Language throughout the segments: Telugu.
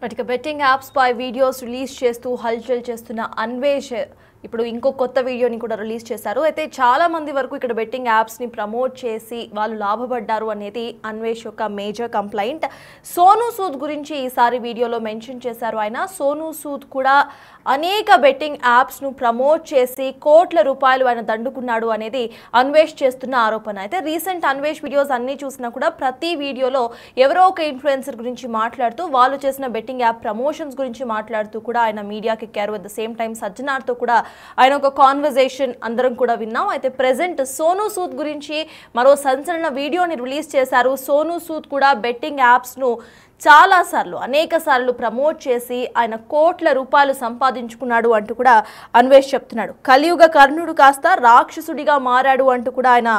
బట్ బెట్టింగ్ యాప్స్ పై వీడియోస్ రిలీజ్ చేస్తూ హల్చల్ చేస్తున్న అన్వేష్ ఇప్పుడు ఇంకో కొత్త వీడియోని కూడా రిలీజ్ చేశారు. అయితే చాలా మంది వరకు ఇక్కడ బెట్టింగ్ యాప్స్ని ప్రమోట్ చేసి వాళ్ళు లాభపడ్డారు అనేది అన్వేష్ యొక్క మేజర్ కంప్లైంట్. సోనూ సూద్ గురించి ఈసారి వీడియోలో మెన్షన్ చేశారు ఆయన. సోనూ సూద్ కూడా అనేక బెట్టింగ్ యాప్స్ను ప్రమోట్ చేసి కోట్ల రూపాయలు ఆయన దండుకున్నాడు అనేది అన్వేష్ చేస్తున్న ఆరోపణ. అయితే రీసెంట్ అన్వేష్ వీడియోస్ అన్నీ చూసినా కూడా ప్రతి వీడియోలో ఎవరో ఒక ఇన్ఫ్లుయెన్సర్ గురించి మాట్లాడుతూ వాళ్ళు చేసిన బెట్టింగ్ యాప్ ప్రమోషన్స్ గురించి మాట్లాడుతూ కూడా ఆయన మీడియాకి ఎక్కారు. అట్ ద సేమ్ టైం సజ్జనార్తో కూడా ఆయన ఒక కాన్వర్జేషన్ అందరం కూడా విన్నాం. అయితే ప్రెజెంట్ సోనూ సూద్ గురించి మరో సంచలన వీడియోని రిలీజ్ చేశారు. సోనూ సూద్ కూడా బెట్టింగ్ యాప్స్ను అనేక సార్లు ప్రమోట్ చేసి ఆయన కోట్ల రూపాయలు సంపాదించుకున్నాడు అంటూ కూడా అన్వేష్ చెప్తున్నాడు. కలియుగ కర్ణుడు కాస్త రాక్షసుడిగా మారాడు అంటూ కూడా ఆయన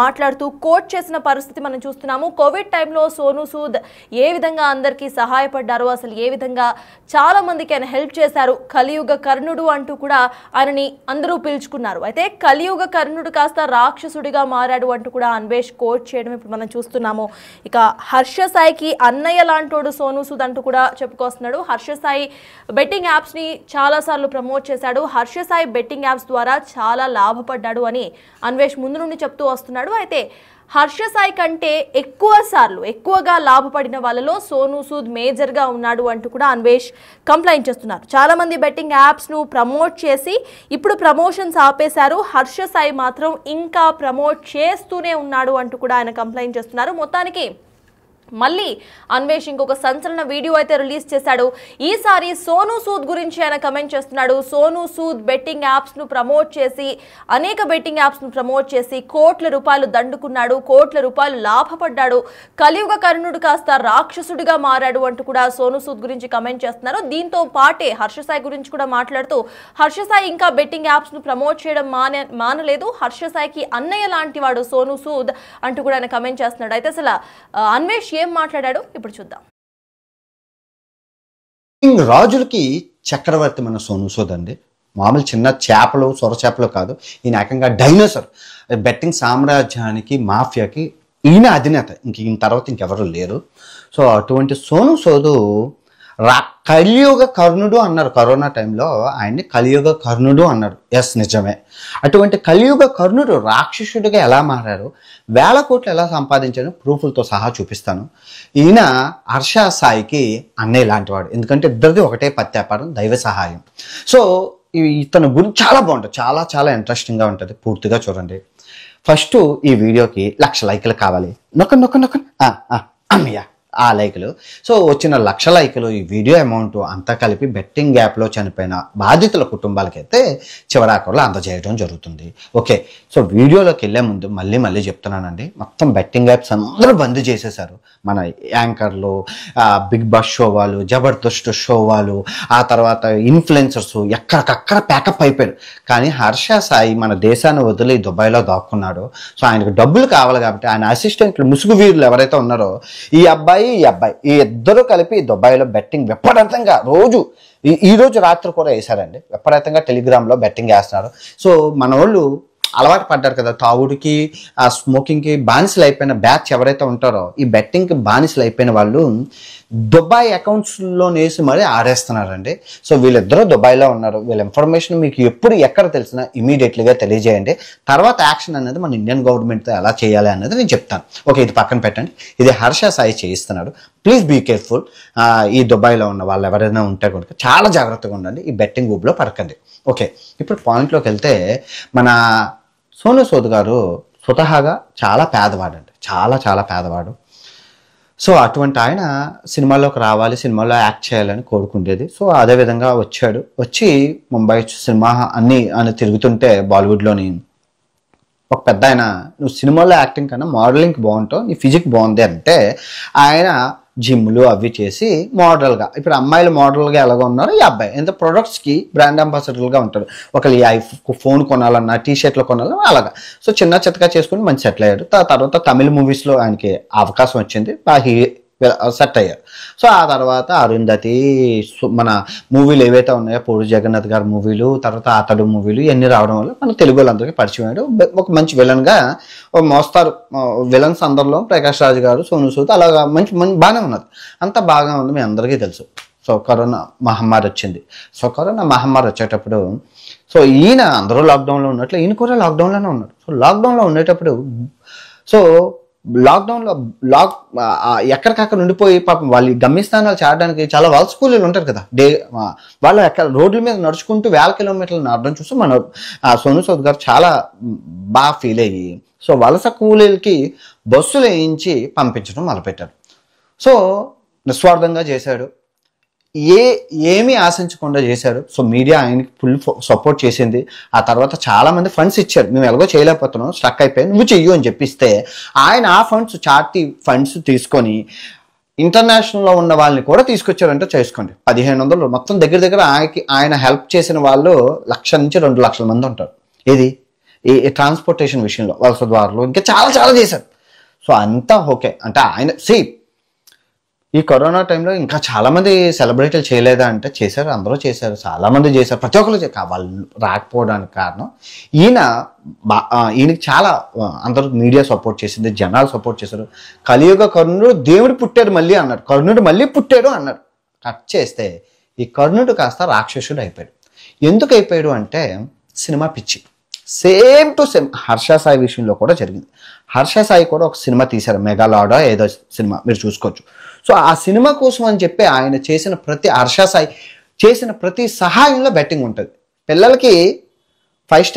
మాట్లాడుతూ కోట్ చేసిన పరిస్థితి మనం చూస్తున్నాము. కోవిడ్ టైంలో సోనూ సూద్ ఏ విధంగా అందరికీ సహాయపడ్డారో, అసలు ఏ విధంగా చాలా మందికి ఆయన హెల్ప్ చేశారు, కలియుగ కర్ణుడు అంటూ కూడా ఆయనని అందరూ పిలుచుకున్నారు. అయితే కలియుగ కర్ణుడు కాస్త రాక్షసుడిగా మారాడు అంటూ కూడా అన్వేష్ కోట్ చేయడం ఇప్పుడు మనం చూస్తున్నాము. ఇక హర్ష సాయికి అన్నయ్య లాంటోడు సోనూ సూద్ అంటూ కూడా చెప్పుకొస్తున్నాడు. హర్ష సాయి బెట్టింగ్ యాప్స్ ని చాలా సార్లు ప్రమోట్ చేశాడు. హర్ష సాయి బెట్టింగ్ యాప్స్ ద్వారా చాలా లాభపడ్డాడు అని అన్వేష్ ముందు నుండి చెప్తూ వస్తున్నాడు. అయితే హర్ష సాయి కంటే ఎక్కువగా లాభపడిన వాళ్ళలో సోనూ సూద్ మేజర్గా ఉన్నాడు అంటూ కూడా అన్వేష్ కంప్లైంట్ చేస్తున్నారు. చాలా మంది బెట్టింగ్ యాప్స్ను ప్రమోట్ చేసి ఇప్పుడు ప్రమోషన్స్ ఆపేశారు. హర్ష సాయి మాత్రం ఇంకా ప్రమోట్ చేస్తూనే ఉన్నాడు అంటూ కూడా ఆయన కంప్లైంట్ చేస్తున్నారు. మొత్తానికి మళ్ళీ అన్వేష్ ఇంకొక సంచలన వీడియో అయితే రిలీజ్ చేశాడు. ఈసారి సోనూ సూద్ గురించి ఆయన కమెంట్ చేస్తున్నాడు. సోనూ సూద్ బెట్టింగ్ యాప్స్ను ప్రమోట్ చేసి అనేక బెట్టింగ్ యాప్స్ను ప్రమోట్ చేసి కోట్ల రూపాయలు దండుకున్నాడు, కోట్ల రూపాయలు లాభపడ్డాడు, కలియుగ కర్ణుడు కాస్త రాక్షసుడిగా మారాడు అంటూ కూడా సోనూ సూద్ గురించి కమెంట్ చేస్తున్నారు. దీంతో పాటే హర్ష సాయి గురించి కూడా మాట్లాడుతూ హర్ష సాయి ఇంకా బెట్టింగ్ యాప్స్ను ప్రమోట్ చేయడం మానలేదు, హర్ష సాయికి అన్నయ్య లాంటి వాడు సోనూ సూద్ అంటూ కూడా ఆయన కమెంట్ చేస్తున్నాడు. అయితే అసలు అన్వేష్ ఏం మాట్లాడాడు ఇప్పుడు చూద్దాం. రాజులకి చక్రవర్తి మన సోనూ సూద్ అండి. మామూలు చిన్న చేపలు సొర చేపలు కాదు, ఈయన ఏకంగా డైనోసర్. బెట్టింగ్ సామ్రాజ్యానికి మాఫియాకి ఈయన అధినేత, ఈయన తర్వాత ఇంకెవరు లేరు. సో అటువంటి సోనూ సూద్ కలియుగ కర్ణుడు అన్నారు. కరోనా టైంలో ఆయన్ని కలియుగ కర్ణుడు అన్నారు. ఎస్, నిజమే. అటువంటి కలియుగ కర్ణుడు రాక్షసుడిగా ఎలా మారారు, వేల కోట్లు ఎలా సంపాదించారు ప్రూఫ్లతో సహా చూపిస్తాను. ఈయన హర్ష సాయికి అన్నయ్య లాంటివాడు, ఎందుకంటే ఇద్దరిది ఒకటే పత్యాపారం, దైవ సహాయం. సో ఇతను గురించి చాలా బాగుంటుంది, చాలా చాలా ఇంట్రెస్టింగ్గా ఉంటుంది. పూర్తిగా చూడండి. ఫస్ట్ ఈ వీడియోకి 1,00,000 లైకులు కావాలి. నొక్క అమ్మయ్య ఆ లైకులు. సో వచ్చిన 1,00,000 లైకులు, ఈ వీడియో అమౌంట్ అంతా కలిపి బెట్టింగ్ యాప్లో చనిపోయిన బాధితుల కుటుంబాలకైతే చివరాఖరులో అందజేయడం జరుగుతుంది. ఓకే, సో వీడియోలోకి వెళ్ళే ముందు మళ్ళీ చెప్తున్నానండి, మొత్తం బెట్టింగ్ యాప్స్ అందరూ బంద్ చేసేశారు. మన యాంకర్లు, బిగ్ బాస్ షో వాళ్ళు, జబర్దస్త్ షో వాళ్ళు, ఆ తర్వాత ఇన్ఫ్లుయెన్సర్స్ ఎక్కడికక్కడ ప్యాకప్ అయిపోయారు. కానీ హర్ష సాయి మన దేశాన్ని వదిలి దుబాయ్లో దాక్కున్నాడు. సో ఆయనకు డబ్బులు కావాలి కాబట్టి ఆయన అసిస్టెంట్లు, ముసుగు వీరులు ఎవరైతే ఉన్నారో ఈ అబ్బాయి ఈ ఇద్దరు కలిపి దుబాయ్లో బెట్టింగ్ విపరీతంగా ఈ రోజు రాత్రి కూడా వేశారండి. విపరీతంగా టెలిగ్రామ్లో బెట్టింగ్ వేస్తున్నారు. సో మన వాళ్ళు అలవాటు పడ్డారు కదా తాగుడికి, ఆ స్మోకింగ్కి బానిసలు అయిపోయిన బ్యాచ్ ఎవరైతే ఉంటారో ఈ బెట్టింగ్కి బానిసలు అయిపోయిన వాళ్ళు దుబాయ్ అకౌంట్స్లో వేసి మరీ ఆడేస్తున్నారండి. సో వీళ్ళిద్దరూ దుబాయ్లో ఉన్నారు. వీళ్ళ ఇన్ఫర్మేషన్ మీకు ఎప్పుడు ఎక్కడ తెలిసినా ఇమీడియట్లీగా తెలియజేయండి. తర్వాత యాక్షన్ అనేది మన ఇండియన్ గవర్నమెంట్తో ఎలా చేయాలి అనేది నేను చెప్తాను. ఓకే, ఇది పక్కన పెట్టండి. ఇది హర్ష సాయి చేయిస్తున్నాడు. Please be careful. ఈ దుబాయ్లో ఉన్న వాళ్ళు ఎవరైనా ఉంటే కూడా చాలా జాగ్రత్తగా ఉండండి. ఈ బెట్టింగ్ ఊబిలో పడకండి. ఓకే, ఇప్పుడు పాయింట్లోకి వెళ్తే మన సోనూ సూద్ గారు స్వతహాగా చాలా పేదవాడండి, చాలా పేదవాడు. సో అటువంటి ఆయన సినిమాలోకి రావాలి, సినిమాలో యాక్ట్ చేయాలని కోరుకుండేది. సో అదేవిధంగా వచ్చి ముంబై సినిమా అని తిరుగుతుంటే బాలీవుడ్లోని ఒక పెద్ద ఆయన, నువ్వు సినిమాలో యాక్టింగ్ కన్నా మోడలింగ్కి బాగుంటావు, నీ ఫిజిక్ బాగుంది అంటే ఆయన జిమ్లు అవి చేసి మోడల్గా, ఇప్పుడు అమ్మాయిలు మోడల్గా ఎలాగో ఉన్నారో ఈ అబ్బాయి ఎంత ప్రొడక్ట్స్కి బ్రాండ్ అంబాసిడర్గా ఉంటారు. ఒకళ్ళు ఈ ఫోన్ కొనాలన్నా, టీ-షర్ట్లు కొనాలన్నా అలాగా. సో చిన్న చితగా చేసుకుని మంచి సెటిల్ అయ్యాడు. తర్వాత తమిళ మూవీస్లో ఆయనకి అవకాశం వచ్చింది, సెట్ అయ్యారు. సో ఆ తర్వాత అరుంధతి, మన మూవీలు ఏవైతే ఉన్నాయో పూరి జగన్నాథ్ గారి మూవీలు, తర్వాత అతడు మూవీలు ఇవన్నీ రావడం వల్ల మన తెలుగు వాళ్ళందరికీ పరిచయం అయ్యాడు. ఒక మంచి విలన్గా మోస్తారు. విలన్స్ అందరిలో ప్రకాష్ రాజ్ గారు, సోనూ సూద్ అలాగా మంచి బాగానే ఉన్నది, అంతా బాగా ఉంది, మీ అందరికీ తెలుసు. సో కరోనా మహమ్మారి వచ్చింది. సో కరోనా మహమ్మారి వచ్చేటప్పుడు సో ఈయన అందరూ లాక్డౌన్లో ఉన్నట్లు ఈయన కూడా లాక్డౌన్లోనే ఉన్నారు. సో లాక్డౌన్లో ఉండేటప్పుడు సో లాక్డౌన్లో ఎక్కడికక్కడ ఉండిపోయి పాపం వాళ్ళు గమ్యస్థానాలు చేరడానికి చాలా వలస కూలీలు ఉంటారు కదా, వాళ్ళు ఎక్కడ రోడ్ల మీద నడుచుకుంటూ 1000 కిలోమీటర్లు నడడం చూసి మన సోను సూద్ గారు చాలా బాగా ఫీల్ అయ్యి సో వలస కూలీలకి బస్సులు వేయించి పంపించడం మొదలుపెట్టారు. సో నిస్వార్థంగా చేశాడు, ఏమీ ఆశించకుండా చేశారు. సో మీడియా ఆయనకి ఫుల్ సపోర్ట్ చేసింది. ఆ తర్వాత చాలా మంది ఫండ్స్ ఇచ్చారు, మేము ఎలాగో చేయలేకపోతున్నాం, స్ట్రక్ అయిపోయి నువ్వు చెయ్యు అని చెప్పిస్తే ఆయన ఆ ఫండ్స్ చార్టీ ఫండ్స్ తీసుకొని ఇంటర్నేషనల్లో ఉన్న వాళ్ళని కూడా తీసుకొచ్చారంటే చేసుకోండి. 1500 మొత్తం దగ్గర ఆయన హెల్ప్ చేసిన వాళ్ళు 1,00,000 నుంచి 2,00,000 మంది ఉంటారు. ఇది ఈ ట్రాన్స్పోర్టేషన్ విషయంలో వలస ద్వారాలు ఇంకా చాలా చేశారు. సో అంతా ఓకే అంటే ఆయన ఈ కరోనా టైంలో ఇంకా చాలామంది సెలబ్రిటీలు చేయలేదా అంటే చేశారు, అందరూ చేశారు, చాలామంది చేశారు, ప్రతి ఒక్కరు వాళ్ళు రాకపోవడానికి కారణం ఈయనకి చాలా అందరూ మీడియా సపోర్ట్ చేసింది, జనాలు సపోర్ట్ చేశారు. కలియుగ కర్ణుడు దేవుడు పుట్టాడు మళ్ళీ అన్నాడు, కర్ణుడు మళ్ళీ పుట్టాడు అన్నాడు. కట్ చేస్తే ఈ కర్ణుడు కాస్త రాక్షసుడు అయిపోయాడు. ఎందుకు అయిపోయాడు అంటే సినిమా పిచ్చి. Same to same Harsha Sai విషయంలో కూడా జరిగింది. హర్ష సాయి కూడా ఒక సినిమా తీశారు, మెగాలాడా ఏదో సినిమా, మీరు చూసుకోవచ్చు. సో ఆ సినిమా కోసం అని చెప్పి ఆయన చేసిన హర్ష సాయి చేసిన ప్రతి సహాయంలో బెట్టింగ్ ఉంటుంది. పిల్లలకి 5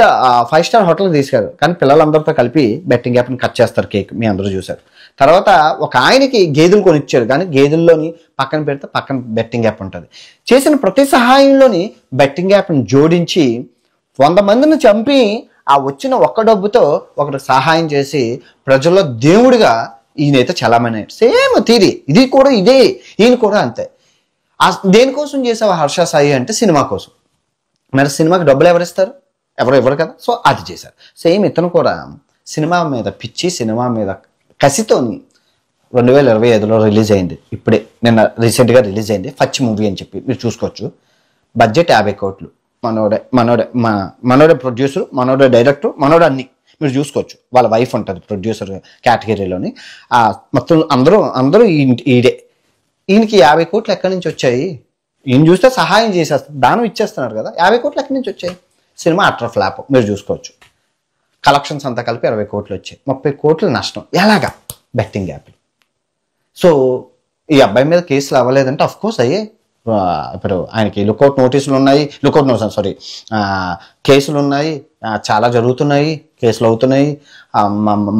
స్టార్ హోటల్కి తీసుకెళ్ళారు, కానీ పిల్లలందరితో కలిపి బెట్టింగ్ యాప్ని కట్ చేస్తారు, కేక్ మీ అందరూ చూశారు. తర్వాత ఒక ఆయనకి గేదెలు కొనిచ్చారు, కానీ గేదెల్లోని పక్కన పెడితే పక్కన బెట్టింగ్ యాప్ ఉంటుంది. చేసిన ప్రతి సహాయంలోని బెట్టింగ్ యాప్ని జోడించి 100 మందిని చంపి ఆ వచ్చిన ఒక్క డబ్బుతో ఒకటి సహాయం చేసి ప్రజల్లో దేవుడిగా ఈయనైతే చలామణి. సేమ్ తీరి ఇది కూడా ఇదే, ఈయన కూడా అంతే. దేనికోసం చేసావు హర్ష సాయి అంటే సినిమా కోసం. మరి సినిమాకి డబ్బులు ఎవరిస్తారు? ఎవరు ఇవ్వరు కదా. సో అది చేశారు. సేమ్ ఇతను కూడా సినిమా మీద పిచ్చి, సినిమా మీద కసితోని 2025లో రిలీజ్ అయింది. ఇప్పుడే నిన్న రీసెంట్గా రిలీజ్ అయింది ఫచ్ మూవీ అని చెప్పి మీరు చూసుకోవచ్చు. బడ్జెట్ 50 కోట్లు. మనోడే ప్రొడ్యూసర్, మనోడే డైరెక్టర్, మనోడే అన్ని మీరు చూసుకోవచ్చు. వాళ్ళ వైఫ్ ఉంటుంది ప్రొడ్యూసర్ కేటగిరీలోని. మొత్తం అందరూ ఈడే. ఈయనకి 50 కోట్లు ఎక్కడి నుంచి వచ్చాయి? ఈయన చూస్తే సహాయం చేసేస్తారు, దానం ఇచ్చేస్తున్నారు కదా. 50 కోట్లు ఎక్కడి నుంచి వచ్చాయి? సినిమా అట్టర్ ఫ్లాప్ మీరు చూసుకోవచ్చు. కలెక్షన్స్ అంతా కలిపి 20 కోట్లు వచ్చాయి. 30 కోట్లు నష్టం. ఎలాగా? Betting app. సో ఈ అబ్బాయి మీద కేసులు అవ్వలేదంటే అఫ్ కోర్స్ అయ్యే. ఇప్పుడు ఆయనకి లుకౌట్ నోటీసులు ఉన్నాయి, కేసులు ఉన్నాయి, చాలా జరుగుతున్నాయి, కేసులు అవుతున్నాయి,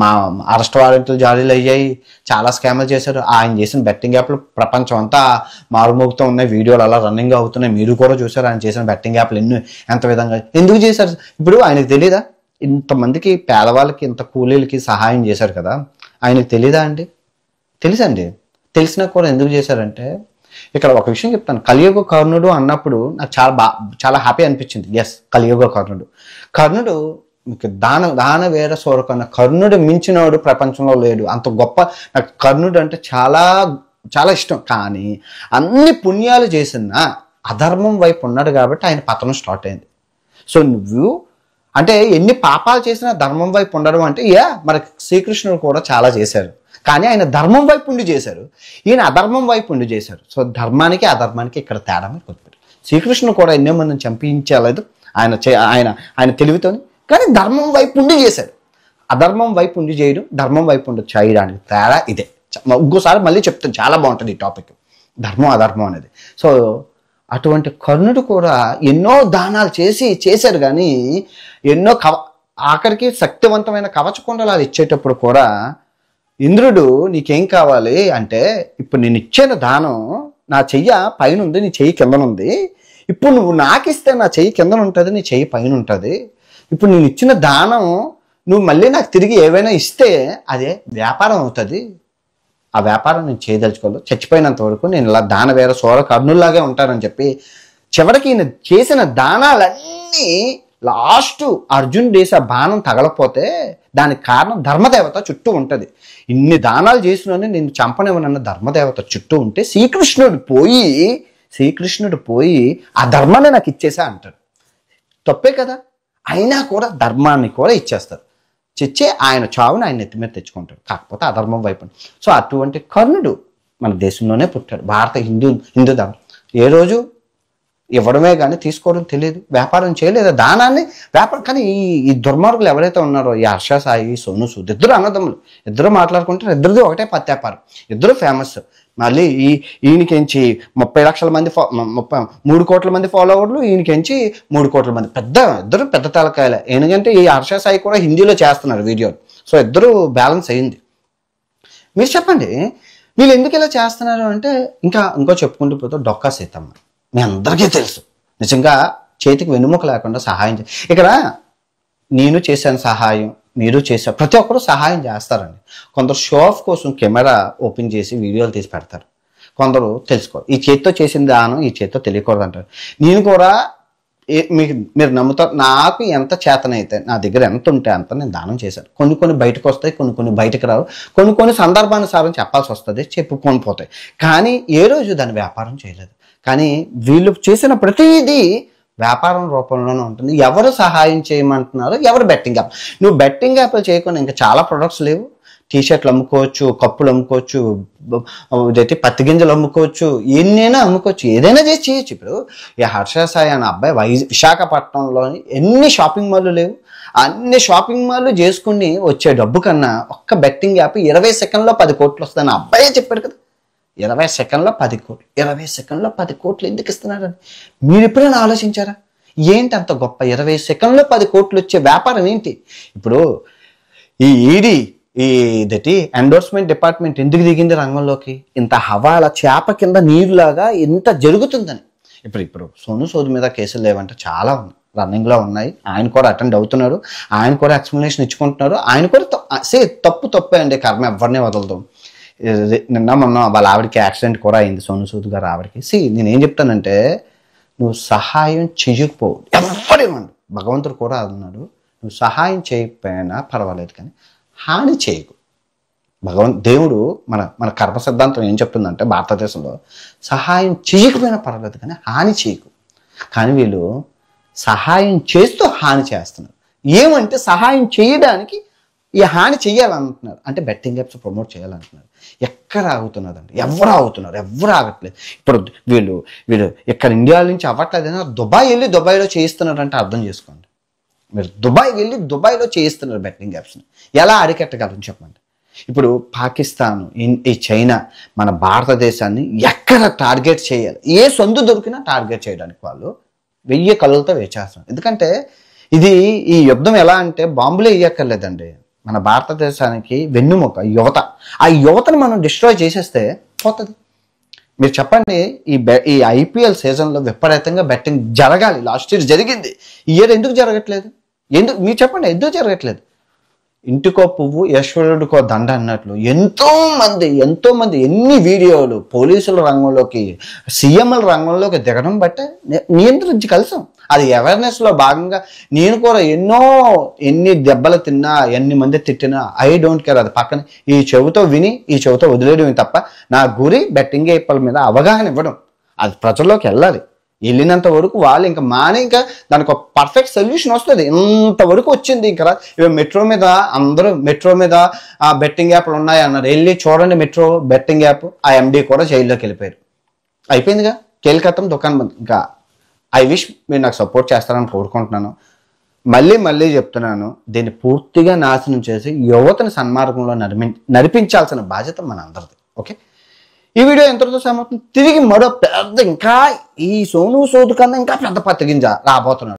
మా అరెస్ట్ వారెంట్లు జారీలు అయ్యాయి, చాలా స్కామ్లు చేశారు. ఆయన చేసిన బెట్టింగ్ యాప్లు ప్రపంచం అంతా మారుమోగుతూ ఉన్నాయి, వీడియోలు అలా రన్నింగ్ అవుతున్నాయి, మీరు కూడా చూసారు ఆయన చేసిన బెట్టింగ్ యాప్లు ఎంత విధంగా ఎందుకు చేశారు. ఇప్పుడు ఆయనకు తెలీదా? ఇంతమందికి పేదవాళ్ళకి ఇంత కూలీలకి సహాయం చేశారు కదా, ఆయనకు తెలీదా అండి? తెలుసండి. తెలిసినా కూడా ఎందుకు చేశారంటే, ఇక్కడ ఒక విషయం చెప్తాను. కలియుగ కర్ణుడు అన్నప్పుడు నాకు చాలా హ్యాపీ అనిపించింది. ఎస్, కలియుగ కర్ణుడు మీకు దాన వేర సోరకన్న కర్ణుడు మించినోడు ప్రపంచంలో లేడు. అంత గొప్ప నాకు కర్ణుడు అంటే చాలా చాలా ఇష్టం. కానీ అన్ని పుణ్యాలు చేసిన అధర్మం వైపు ఉన్నాడు కాబట్టి ఆయన పతనం స్టార్ట్ అయింది. సో నువ్వు అంటే ఎన్ని పాపాలు చేసినా ధర్మం వైపు ఉండడం అంటే మరి శ్రీకృష్ణుడు కూడా చాలా చేశారు, కానీ ఆయన ధర్మం వైపు ఉండి చేశారు, ఈయన అధర్మం వైపు ఉండి చేశారు. సో ధర్మానికి అధర్మానికి ఇక్కడ తేడా మీరు గుర్తుపెట్టారు. శ్రీకృష్ణుడు కూడా ఎన్నో మందిని చంపించలేదు ఆయన తెలివితోని, కానీ ధర్మం వైపు ఉండి చేశాడు. అధర్మం వైపు ఉండి చేయడం, ధర్మం వైపు ఉండి చేయడానికి తేడా ఇదే. ఇంకోసారి మళ్ళీ చెప్తాను, చాలా బాగుంటుంది ఈ టాపిక్, ధర్మం అధర్మం అనేది. సో అటువంటి కర్ణుడు కూడా ఎన్నో దానాలు చేశారు, కానీ ఎన్నో ఆఖరికి శక్తివంతమైన కవచకుండలాలు ఇచ్చేటప్పుడు కూడా ఇంద్రుడు నీకేం కావాలి అంటే, ఇప్పుడు నేను ఇచ్చిన దానం నా చెయ్య పైన ఉంది, నీ చెయ్యి కిందన ఉంది. ఇప్పుడు నువ్వు నాకు ఇస్తే నా చెయ్యి కిందన ఉంటుంది, నీ చెయ్యి పైన ఉంటుంది. ఇప్పుడు నేను ఇచ్చిన దానం నువ్వు మళ్ళీ నాకు తిరిగి ఏవైనా ఇస్తే అదే వ్యాపారం అవుతుంది. ఆ వ్యాపారం నేను చేయదలుచుకోలేదు, చచ్చిపోయినంత వరకు నేను ఇలా దాన వేర సోర కర్ణుల్లాగే ఉంటానని చెప్పి చివరికి ఈయన చేసిన దానాలన్నీ లాస్ట్ అర్జున్ వేసే బాణం తగలకపోతే దానికి కారణం ధర్మదేవత చుట్టూ ఉంటుంది. ఇన్ని దానాలు చేసినోని నేను చంపనివ్వనన్న ధర్మదేవత చుట్టూ ఉంటే శ్రీకృష్ణుడు పోయి ఆ ధర్మాన్ని నాకు ఇచ్చేసా అంటాడు. తప్పే కదా. అయినా కూడా ధర్మాన్ని కూడా ఇచ్చేస్తారు. చిచ్చే ఆయన చావుని ఆయన నెత్తి మీద తెచ్చుకుంటాడు, కాకపోతే అధర్మం వైపు. సో అటువంటి కర్ణుడు మన దేశంలోనే పుట్టాడు. భారత హిందూ ధర్మం ఏ రోజు ఇవ్వడమే కానీ తీసుకోవడం తెలియదు, వ్యాపారం చేయలేదు దానాన్ని వ్యాపారం. కానీ ఈ దుర్మార్గులు ఎవరైతే ఉన్నారో ఈ హర్ష సాయి, సోను సూద్ ఇద్దరు అన్నదమ్ములు, ఇద్దరు మాట్లాడుకుంటారు, ఇద్దరిది ఒకటే పత్తి వ్యాపారం, ఇద్దరు ఫేమస్. మళ్ళీ ఈయనకించి 30 లక్షల మంది 3 కోట్ల మంది ఫాలోవర్లు, ఈయనకించి 3 కోట్ల మంది. ఇద్దరు పెద్ద తలకాయలే. ఎందుకంటే ఈ హర్ష సాయి కూడా హిందీలో చేస్తున్నారు వీడియోలు. సో ఇద్దరు బ్యాలెన్స్ అయ్యింది. మీరు చెప్పండి వీళ్ళు ఎందుకు ఇలా చేస్తున్నారు అంటే ఇంకో చెప్పుకుంటూ పోతే డొక్కా సీతమ్మ మీ అందరికీ తెలుసు. నిజంగా చేతికి వెన్నుముక లేకుండా సహాయం ఇక్కడ నేను చేశాను సహాయం, మీరు చేశారు, ప్రతి ఒక్కరు సహాయం చేస్తారండి. కొందరు షో ఆఫ్ కోసం కెమెరా ఓపెన్ చేసి వీడియోలు తీసి పెడతారు, కొందరు తెలుసుకోరు. ఈ చేతితో చేసిన దానం ఈ చేతితో తెలియకూడదు అంటారు. నేను కూడా మీరు నమ్ముతారు, నాకు ఎంత చేతనైతే నా దగ్గర ఎంత ఉంటే అంత నేను దానం చేశాను. కొన్ని బయటకు వస్తాయి, కొన్ని బయటకు రావు, కొన్ని సందర్భానుసారం చెప్పాల్సి వస్తుంది, చెప్పుకొని పోతాయి. కానీ ఏ రోజు దాన్ని వ్యాపారం చేయలేదు. కానీ వీళ్ళు చేసిన ప్రతిదీ వ్యాపారం రూపంలోనే ఉంటుంది. ఎవరు సహాయం చేయమంటున్నారు, ఎవరు బెట్టింగ్ యాప్. నువ్వు బెట్టింగ్ యాప్లు చేయకుండా ఇంకా చాలా ప్రొడక్ట్స్ లేవు. టీషర్ట్లు అమ్ముకోవచ్చు, కప్పులు అమ్ముకోవచ్చు, ఇదైతే పత్తి గింజలు అమ్ముకోవచ్చు, ఎన్నైనా అమ్ముకోవచ్చు, ఏదైనా చేసి చేయొచ్చు. ఇప్పుడు ఈ హర్ష సాయి అనే అబ్బాయి విశాఖపట్నంలోని ఎన్ని షాపింగ్ మాల్లు లేవు, అన్ని షాపింగ్ మాల్లు చేసుకుని వచ్చే డబ్బు కన్నా ఒక్క బెట్టింగ్ యాప్ 20 సెకండ్లో 10 కోట్లు వస్తుందని అబ్బాయే చెప్పాడు కదా. 20 సెకండ్లో 10 కోట్లు, 20 సెకండ్లో 10 కోట్లు ఎందుకు ఇస్తున్నారని మీరు ఎప్పుడైనా ఆలోచించారా? ఏంటి అంత గొప్ప 20 సెకండ్లో 10 కోట్లు వచ్చే వ్యాపారం ఏంటి? ఇప్పుడు ఈ ఈడీ ఇదటి ఎండోర్స్మెంట్ డిపార్ట్మెంట్ ఎందుకు దిగింది రంగంలోకి? ఇంత హవాల చేప కింద నీరులాగా ఇంత జరుగుతుందని. ఇప్పుడు సోను సూద్ మీద కేసులు లేవంటే చాలా ఉన్నాయి, రన్నింగ్లో ఉన్నాయి. ఆయన కూడా అటెండ్ అవుతున్నారు, ఆయన కూడా ఎక్స్ప్లెనేషన్ ఇచ్చుకుంటున్నారు. ఆయన కూడా తప్పే అండి, కర్మ ఎవరిని వదలదు. నిన్న మొన్న వాళ్ళ ఆవిడకి యాక్సిడెంట్ కూడా అయింది, సోను సూద్ గారు ఆవిడకి. నేనేం చెప్తానంటే నువ్వు సహాయం చేయకపోవు ఎవరేమండి, భగవంతుడు కూడా అన్నాడు, నువ్వు సహాయం చేయకపోయినా పర్వాలేదు కానీ హాని చేయకు. దేవుడు మన కర్మ సిద్ధాంతం ఏం చెప్తుందంటే భారతదేశంలో సహాయం చేయకపోయినా పర్వాలేదు కానీ హాని చేయకు. కానీ వీళ్ళు సహాయం చేస్తూ హాని చేస్తున్నారు. ఏమంటే సహాయం చేయడానికి ఈ హాని చెయ్యాలంటున్నారు, అంటే బెట్టింగ్ యాప్స్ ప్రమోట్ చేయాలంటున్నారు. ఎక్కడ ఆగుతున్నదండి? ఎవరు ఆగట్లేదు. ఇప్పుడు వీళ్ళు ఇక్కడ ఇండియా నుంచి అవ్వట్లేదైనా దుబాయ్ వెళ్ళి దుబాయ్లో చేయిస్తున్నారంటే అర్థం చేసుకోండి. మీరు దుబాయ్ వెళ్ళి దుబాయ్లో చేయిస్తున్నారు బెట్టింగ్ యాప్స్ని. ఎలా అరికట్టగలరు చెప్పండి? ఇప్పుడు పాకిస్తాన్, ఈ చైనా మన భారతదేశాన్ని ఎక్కడ టార్గెట్ చేయాలి, ఏ సందు దొరికినా టార్గెట్ చేయడానికి వాళ్ళు 1000 కళ్ళతో వేచేస్తున్నారు. ఎందుకంటే ఈ యుద్ధం ఎలా అంటే బాంబులే వేయక్కర్లేదండి. మన భారతదేశానికి వెన్నుముక యువత. ఆ యువతను మనం డిస్ట్రాయ్ చేసేస్తే పోతుంది. మీరు చెప్పండి, ఈ ఐపీఎల్ సీజన్లో విపరీతంగా బెట్టింగ్ జరగాలి. లాస్ట్ ఇయర్ జరిగింది, ఈ ఇయర్ ఎందుకు జరగట్లేదు? మీరు చెప్పండి, ఎందుకు జరగట్లేదు? ఇంటికో పువ్వు ఈశ్వరుడికో దండ అన్నట్లు ఎంతో మంది ఎన్ని వీడియోలు పోలీసుల రంగంలోకి, సీఎంల రంగంలోకి దిగడం బట్టే నియంత్రించగలిసాం. అది అవేర్నెస్లో భాగంగా నేను కూడా ఎన్ని దెబ్బలు తిన్నా, ఎన్ని మంది తిట్టినా ఐ డోంట్ కేర్. అది పక్కన ఈ చెవితో విని ఈ చెవితో వదిలేయడం తప్ప నా గురి బెట్టింగ్ యాప్ల మీద అవగాహన ఇవ్వడం. అది ప్రజల్లోకి వెళ్ళినంత వరకు వాళ్ళు ఇంకా ఇంకా దానికి ఒక పర్ఫెక్ట్ సొల్యూషన్ వస్తుంది. ఇంతవరకు వచ్చింది. ఇంకా మెట్రో మీద బెట్టింగ్ యాప్లు ఉన్నాయి అన్నారు. వెళ్ళి చూడండి మెట్రో బెట్టింగ్ యాప్, ఆ ఎండి కూడా జైల్లోకి వెళ్ళిపోయారు. అయిపోయిందిగా, కేల్కతం దుకాణం బంద్. ఇంకా ఐ విష్ మీరు నాకు సపోర్ట్ చేస్తారని కోరుకుంటున్నాను. మళ్ళీ చెప్తున్నాను, దీన్ని పూర్తిగా నాశనం చేసి యువతను సన్మార్గంలో నడిపించాల్సిన బాధ్యత మన అందరిది. ఓకే, ఈ వీడియో ఎంతతో సమాప్తం. తిరిగి మరో పెద్ద, ఇంకా ఈ సోను సూద్ కన్నా ఇంకా పెద్ద పత్రికింజ రాబోతున్నాడు.